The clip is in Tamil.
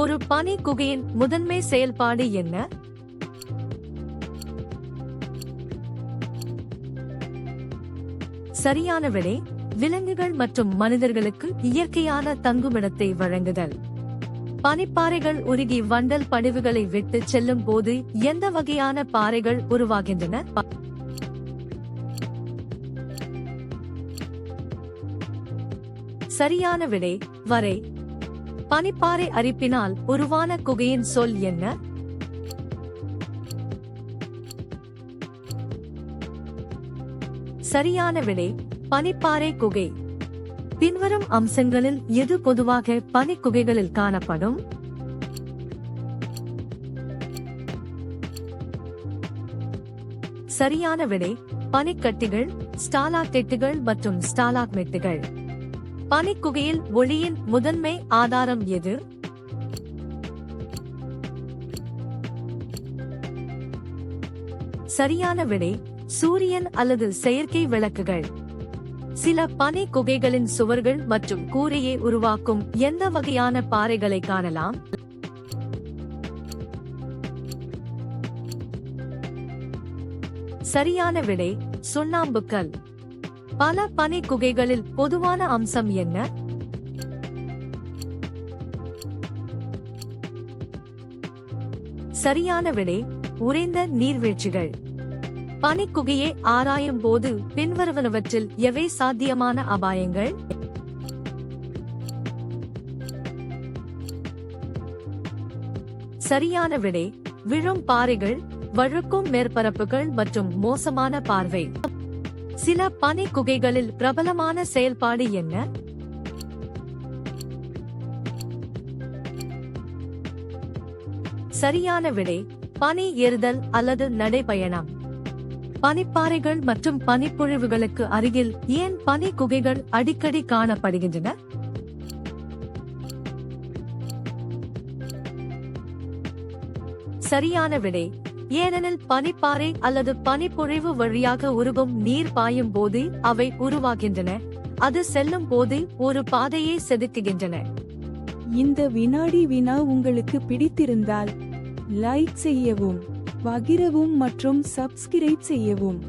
ஒரு பனி குகையின் முதன்மை செயல்பாடு என்ன? சரியான விடை விலங்குகள் மற்றும் மனிதர்களுக்கு இயற்கையான தங்குமிடத்தை வழங்குதல். பனிப்பாறைகள் உருகி வண்டல் படிவுகளை விட்டு செல்லும் போது எந்த வகையான பாறைகள் உருவாகின்றன? சரியான விடை வரை. பனிப்பாறை அரிப்பினால் உருவான குகையின் சொல் என்ன? சரியான விடை பனிப்பாறை குகை. பின்வரும் அம்சங்களில் எது பொதுவாக பனிக்குகைகளில் காணப்படும்? சரியான விடை பனிக்கட்டிகள், ஸ்டாலாக்டைட்டுகள் மற்றும் ஸ்டாலாக்மைட்டுகள். பனிக்குகையில் ஒளியின் முதன்மை ஆதாரம் எது? சரியான விடை சூரியன் அல்லது செயற்கை விளக்குகள். சில பனி குகைகளின் சுவர்கள் மற்றும் கூரையை உருவாக்கும் எந்த வகையான பாறைகளை காணலாம்? சரியான விடை சுண்ணாம்புக்கல். பல பனி குகைகளில் பொதுவான அம்சம் என்ன? சரியான விடை உறைந்த நீர்வீழ்ச்சிகள். பனிக்குகையை ஆராயும் போது பின்வருவனவற்றில் எவை சாத்தியமான அபாயங்கள்? சரியான விடை விழும் பாறைகள், வழுக்கும் மேற்பரப்புகள் மற்றும் மோசமான பார்வை. சில பனி குகைகளில் பிரபலமான செயல்பாடு என்ன? சரியான விடை பனி ஏறுதல் அல்லது நடைபயணம். பனிப்பாறைகள் மற்றும் பனிப்பொழிவுகளுக்கு அருகில் ஏன் பனி குகைகள் அடிக்கடி காணப்படுகின்றன? சரியான விடை ஏனெனில் பனிப்பாறை அல்லது பனிப்பொழிவு வழியாக உருகும் நீர் பாயும் போது அவை உருவாகின்றன. அது செல்லும் போது ஒரு பாதையை செதுக்குகின்றன. இந்த வினாடி வினா உங்களுக்கு பிடித்திருந்தால் லைக் செய்யவும், பகிரவும் மற்றும் சப்ஸ்கிரைப் செய்யவும்.